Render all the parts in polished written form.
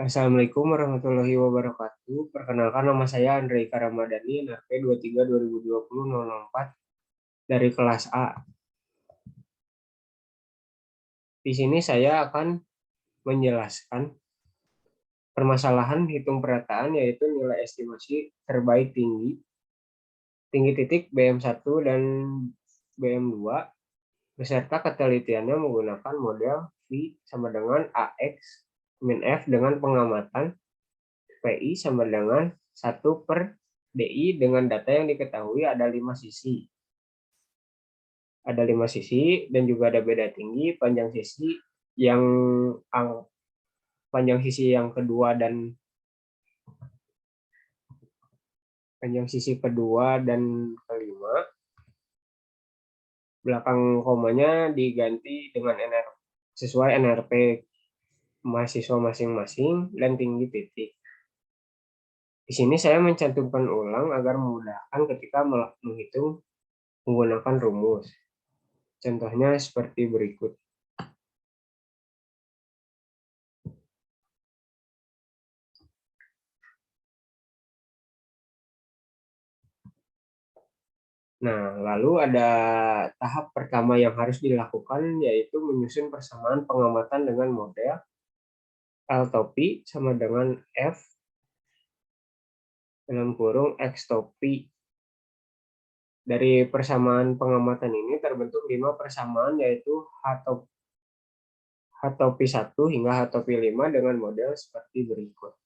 Assalamualaikum warahmatullahi wabarakatuh. Perkenalkan nama saya Andre Karamadani, NRP 23/2020-004 dari kelas A. Di sini saya akan menjelaskan permasalahan hitung perataan, yaitu nilai estimasi terbaik tinggi titik BM1 dan BM2, beserta ketelitiannya menggunakan model V sama dengan AX min F dengan pengamatan PI sama dengan 1/DI dengan data yang diketahui ada 5 sisi. Ada 5 sisi dan juga ada beda tinggi, panjang sisi yang kedua dan kelima. Belakang komanya diganti dengan sesuai NRP mahasiswa masing-masing dan tinggi titik. Di sini saya mencantumkan ulang agar memudahkan ketika menghitung menggunakan rumus. Contohnya seperti berikut. Nah, lalu ada tahap pertama yang harus dilakukan, yaitu menyusun persamaan pengamatan dengan model L topi sama dengan F dalam kurung X topi. Dari persamaan pengamatan ini terbentuk 5 persamaan, yaitu H topi 1 hingga H topi 5 dengan model seperti berikut.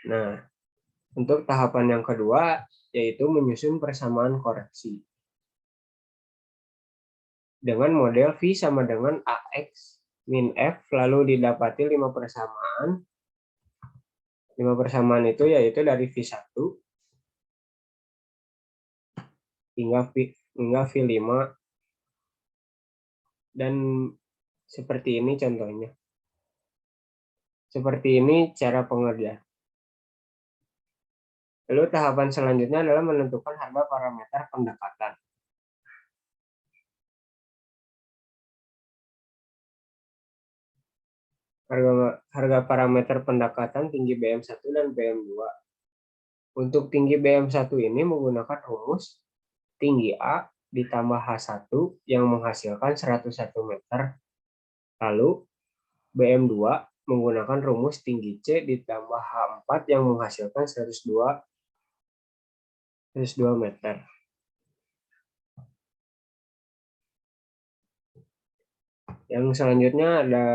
Nah, untuk tahapan yang kedua, yaitu menyusun persamaan koreksi. Dengan model V sama dengan AX min F, lalu didapati 5 persamaan. 5 persamaan itu yaitu dari V1 hingga V5, dan seperti ini contohnya. Seperti ini cara pengerjaan. Lalu tahapan selanjutnya adalah menentukan harga parameter pendekatan. Harga parameter pendekatan tinggi BM1 dan BM2. Untuk tinggi BM1 ini menggunakan rumus tinggi A ditambah H1 yang menghasilkan 101 meter. Lalu BM2 menggunakan rumus tinggi C ditambah H4 yang menghasilkan 102 meter. Yang selanjutnya ada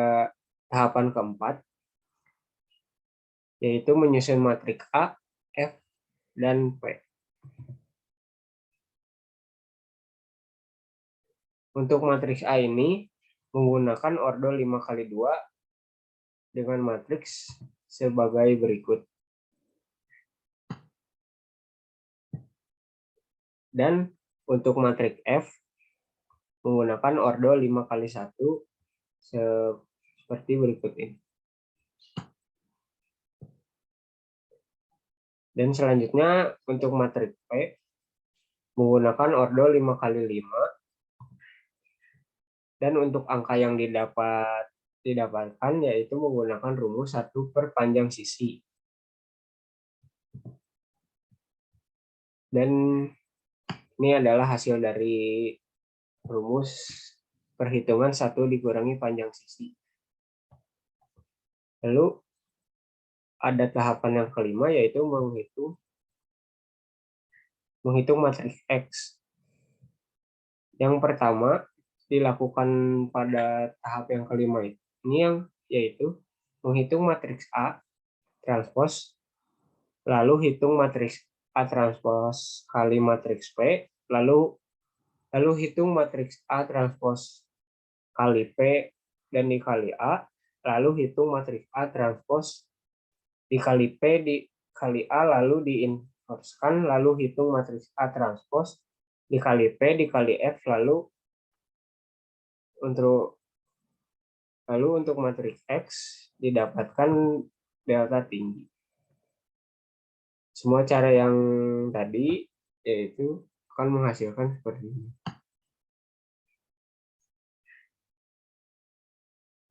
tahapan keempat, yaitu menyusun matriks A, F, dan P. Untuk matriks A ini menggunakan ordo 5x2 dengan matriks sebagai berikut. Dan untuk matriks F menggunakan ordo 5x1 seperti berikut ini. Dan selanjutnya untuk matriks P menggunakan ordo 5x5, dan untuk angka yang didapatkan yaitu menggunakan rumus 1 per panjang sisi. Dan ini adalah hasil dari rumus perhitungan 1 dikurangi panjang sisi. Lalu ada tahapan yang kelima, yaitu menghitung matriks X. Yang pertama dilakukan pada tahap yang kelima ini yaitu menghitung matriks A transpos, lalu hitung matriks A transpos kali matriks P, lalu hitung matriks A transpos kali P dan dikali A, lalu hitung matriks A transpos dikali P dikali A, lalu diinverskan, lalu hitung matriks A transpos dikali P dikali F, lalu untuk matriks X didapatkan delta tinggi. Semua cara yang tadi yaitu akan menghasilkan seperti ini.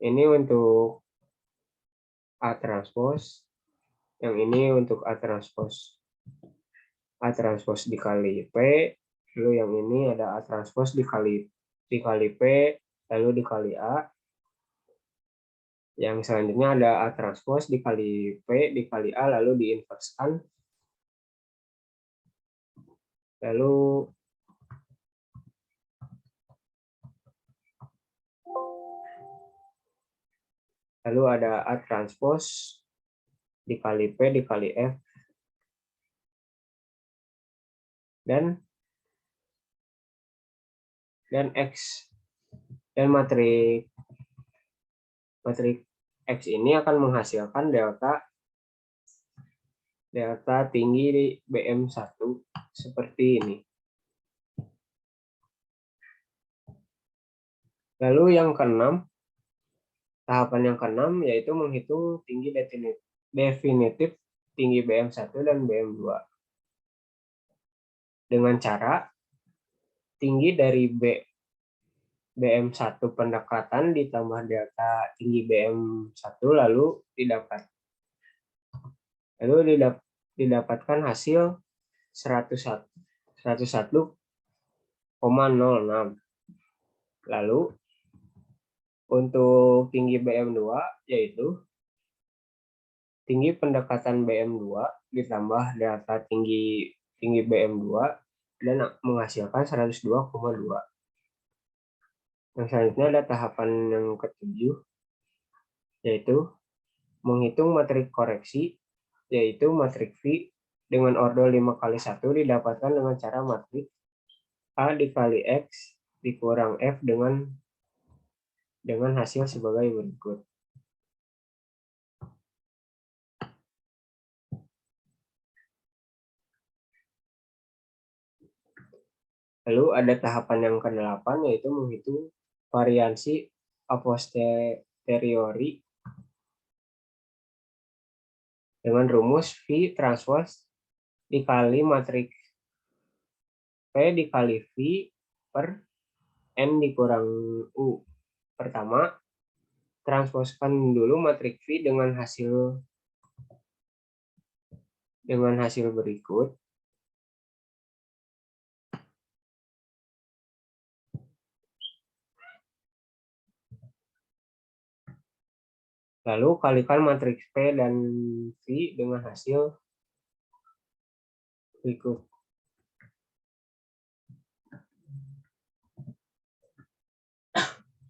Ini untuk A transpose, yang ini untuk A transpose. A transpose dikali P, lalu yang ini ada A transpose dikali P, lalu dikali A. Yang selanjutnya ada A transpose dikali P dikali A, lalu diinverskan. Lalu ada A transpose dikali P dikali F, dan X, dan matrik X ini akan menghasilkan delta tinggi di BM1 seperti ini. Lalu yang keenam, tahapan yang keenam yaitu menghitung tinggi definitif tinggi BM1 dan BM2 dengan cara tinggi dari BM1 pendekatan ditambah delta tinggi BM1 lalu didapatkan hasil 101,06. Lalu untuk tinggi BM2 yaitu tinggi pendekatan BM2 ditambah delta tinggi BM2 dan menghasilkan 102,2. Yang selanjutnya ada tahapan yang ketujuh, yaitu menghitung matrik koreksi, yaitu matrik V dengan ordo 5x1 didapatkan dengan cara matrik A dikali X dikurang F dengan hasil sebagai berikut. Lalu ada tahapan yang ke-8 yaitu menghitung variansi a posteriori dengan rumus V transpose dikali matriks P dikali V per N dikurang U. Pertama, transposkan dulu matriks V dengan hasil berikut. Lalu kalikan matriks P dan V dengan hasil berikut.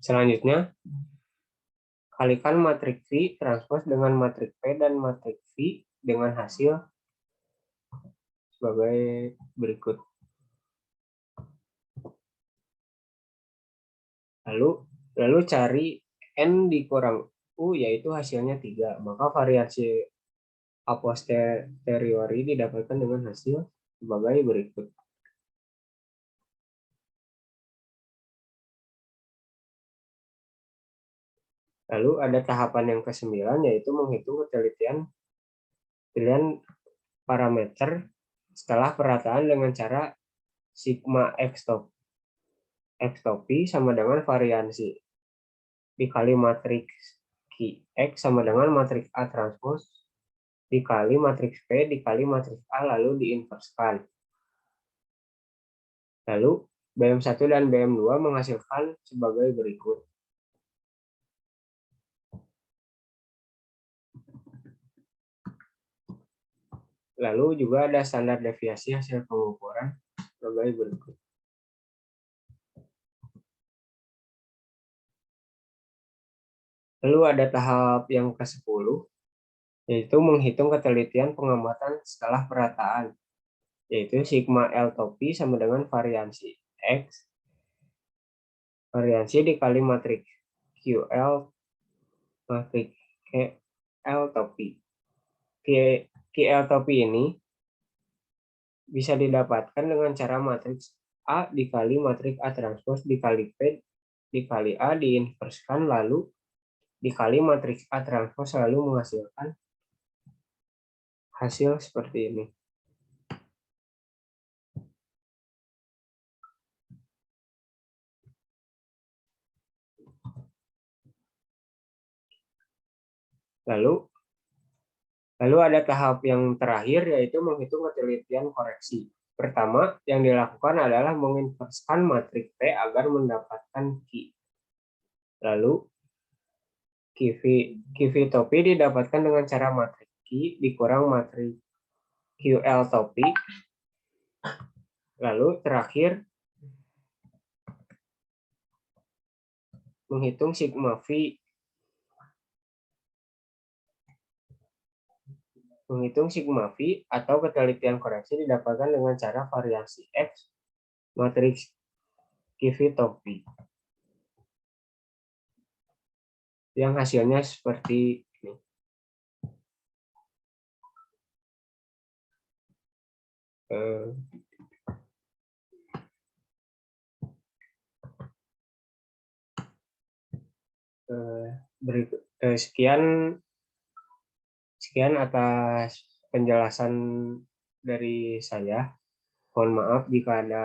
Selanjutnya, kalikan matriks V transpose dengan matriks P dan matriks V dengan hasil sebagai berikut. Lalu cari N dikurang U, yaitu hasilnya 3. Maka variasi a posteriori didapatkan dengan hasil sebagai berikut. Lalu ada tahapan yang ke-9 yaitu menghitung ketelitian parameter setelah perataan dengan cara sigma X topi sama dengan variansi dikali matriks X sama dengan matriks A transpose dikali matriks P dikali matriks A lalu diinverskan. Lalu BM1 dan BM2 menghasilkan sebagai berikut. Lalu juga ada standar deviasi hasil pengukuran sebagai berikut. Lalu ada tahap yang ke-10, yaitu menghitung ketelitian pengamatan setelah perataan, yaitu sigma L topi sama dengan variansi X, variansi dikali matriks QL, matriks QL topi. QL topi ini bisa didapatkan dengan cara matriks A dikali matriks A transpose dikali P dikali A diinverskan lalu dikali matriks A transpose lalu menghasilkan hasil seperti ini. Lalu ada tahap yang terakhir, yaitu menghitung ketelitian koreksi. Pertama, yang dilakukan adalah menginverskan matriks P agar mendapatkan Q. Lalu, Q-topi didapatkan dengan cara matriks Q dikurang matriks QL-topi. Lalu, terakhir, menghitung sigma V. Menghitung sigma V atau ketelitian koreksi didapatkan dengan cara variasi X matriks Q-topi. Yang hasilnya seperti ini. Sekian atas penjelasan dari saya. Mohon maaf jika ada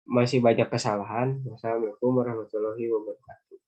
masih banyak kesalahan. Wassalamualaikum warahmatullahi wabarakatuh.